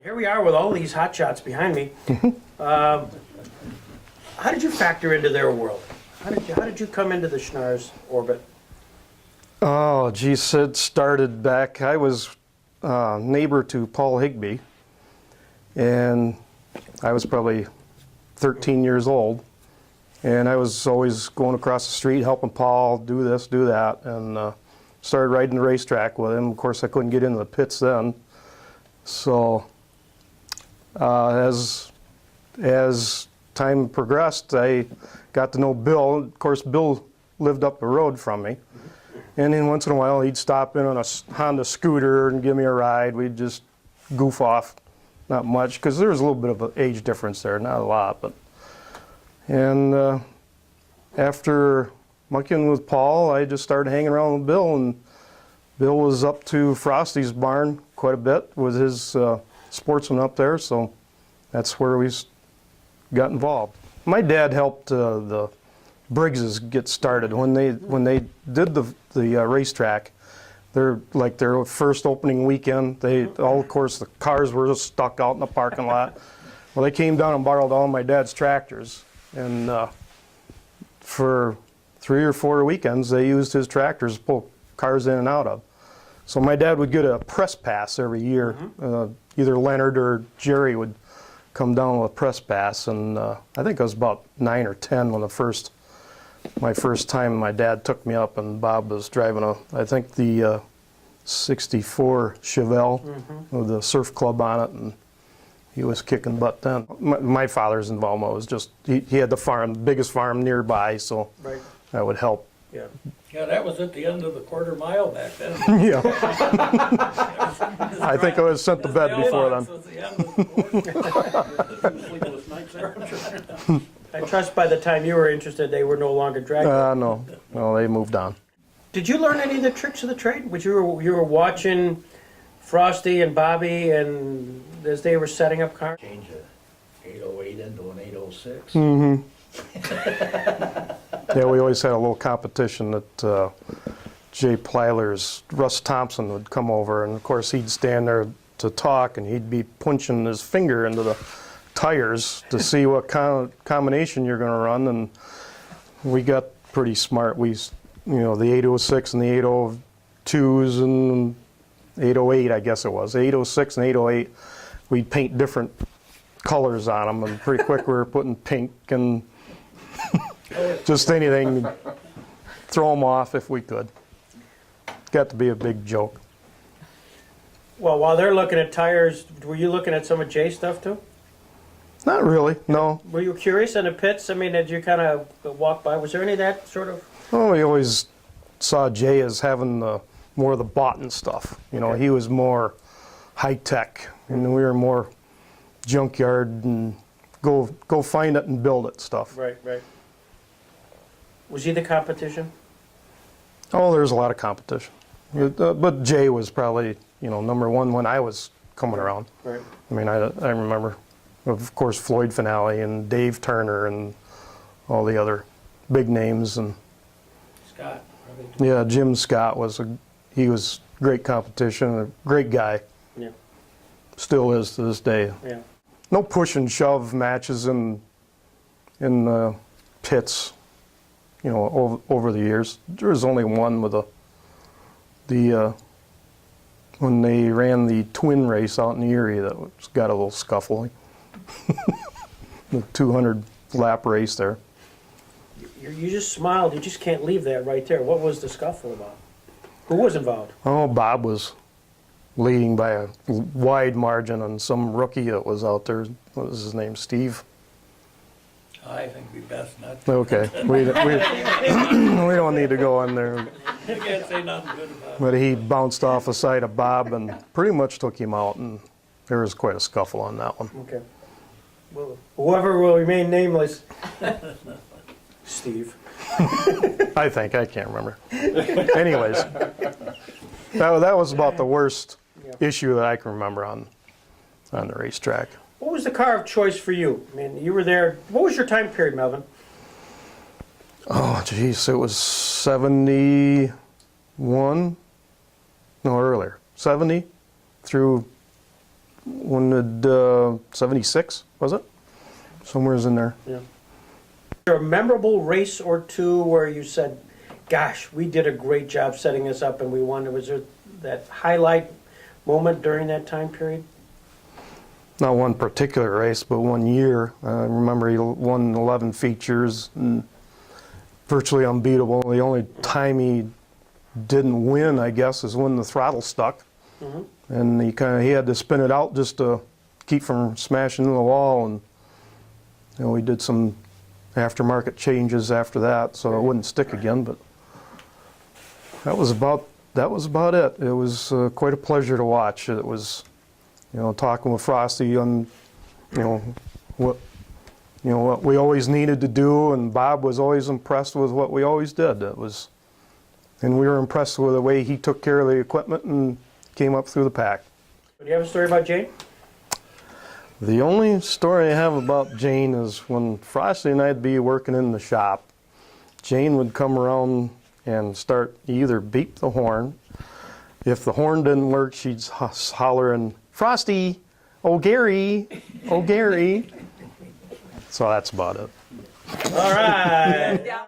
Here we are with all these hot shots behind me. How did you factor into their world? How did you come into the Schnars orbit? Oh, geez, it started back. I was neighbor to Paul Higbee, and I was probably 13 years old, and I was always going across the street helping Paul do this, do that, and started riding the racetrack with him. Of course, I couldn't get into the pits then, so as time progressed, I got to know Bill. Of course, Bill lived up the road from me. And then once in a while, he'd stop in on a Honda scooter and give me a ride. We'd just goof off, not much, because there was a little bit of an age difference there, not a lot. But and after mucking with Paul, I just started hanging around with Bill, and Bill was up to Frosty's barn quite a bit with his sportsman up there, so that's where we got involved. My dad helped the Briggses get started when they did the racetrack. Their first opening weekend, of course the cars were just stuck out in the parking lot. Well, they came down and borrowed all my dad's tractors, and for 3 or 4 weekends they used his tractors to pull cars in and out of. So my dad would get a press pass every year. Either Leonard or Jerry would come down with a press pass, and I think I was about 9 or 10 when my first time my dad took me up, and Bob was driving I think the 64 Chevelle with the surf club on it, and he was kicking butt then. My father's involvement was just, he had the farm, the biggest farm nearby, so that would help. Yeah. Yeah, that was at the end of the quarter mile back then. Yeah. I think I was sent to bed before then. I trust by the time you were interested, they were no longer dragging. No, they moved on. Did you learn any of the tricks of the trade? Which you were watching Frosty and Bobby, and as they were setting up cars? Change a 808 into an 806. Mm-hmm. Yeah, we always had a little competition that Jay Plyler's Russ Thompson would come over, and of course he'd stand there to talk, and he'd be punching his finger into the tires to see what combination you're going to run, and we got pretty smart. The 806 and the 802s and 808, I guess it was, 806 and 808, we'd paint different colors on them, and pretty quick we were putting pink and just anything, throw them off if we could. Got to be a big joke. Well, while they're looking at tires, were you looking at some of Jay's stuff too? Not really, no. Were you curious in the pits? I mean, did you kind of walk by? Was there any of that sort of? Oh, we always saw Jay as having more of the bought-in stuff. He was more high-tech, and we were more junkyard and go find it and build it stuff. Right. Was he the competition? Oh, there's a lot of competition. But Jay was probably, number one when I was coming around. Right. I mean, I remember, of course, Floyd Finale and Dave Turner and all the other big names. And Scott. yeah, Jim Scott was great competition, a great guy. Yeah. Still is to this day. Yeah. No push and shove matches in the pits, over the years. There was only one with when they ran the twin race out in Erie that got a little scuffle. The 200 lap race there. You just smiled. You just can't leave that right there. What was the scuffle about? Who was involved? Oh, Bob was leading by a wide margin on some rookie that was out there. What was his name? Steve? I think it'd be best not to. Okay. We don't need to go in there. You can't say nothing good about it. But he bounced off the side of Bob and pretty much took him out, and there was quite a scuffle on that one. Okay. Well, whoever will remain nameless. Steve. I think. I can't remember. Anyways, that was about the worst issue that I can remember on the racetrack. What was the car of choice for you? I mean, you were there. What was your time period, Melvin? Oh, geez, it was 71, no, earlier, 70 through when did 76 was it? Somewhere's in there. Yeah. Is there a memorable race or two where you said, gosh, we did a great job setting this up and we won? Was there that highlight moment during that time period? Not one particular race, but one year. I remember he won 11 features and virtually unbeatable. The only time he didn't win, I guess, is when the throttle stuck. And he had to spin it out just to keep from smashing into the wall. And we did some aftermarket changes after that, so it wouldn't stick again. But that was about it. It was quite a pleasure to watch. It was, talking with Frosty on, what we always needed to do, and Bob was always impressed with what we always did. And we were impressed with the way he took care of the equipment and came up through the pack. Do you have a story about Jane? The only story I have about Jane is when Frosty and I'd be working in the shop, Jane would come around and start either beep the horn. If the horn didn't work, she'd holler and, "Frosty, oh Gary, oh Gary." So that's about it. All right.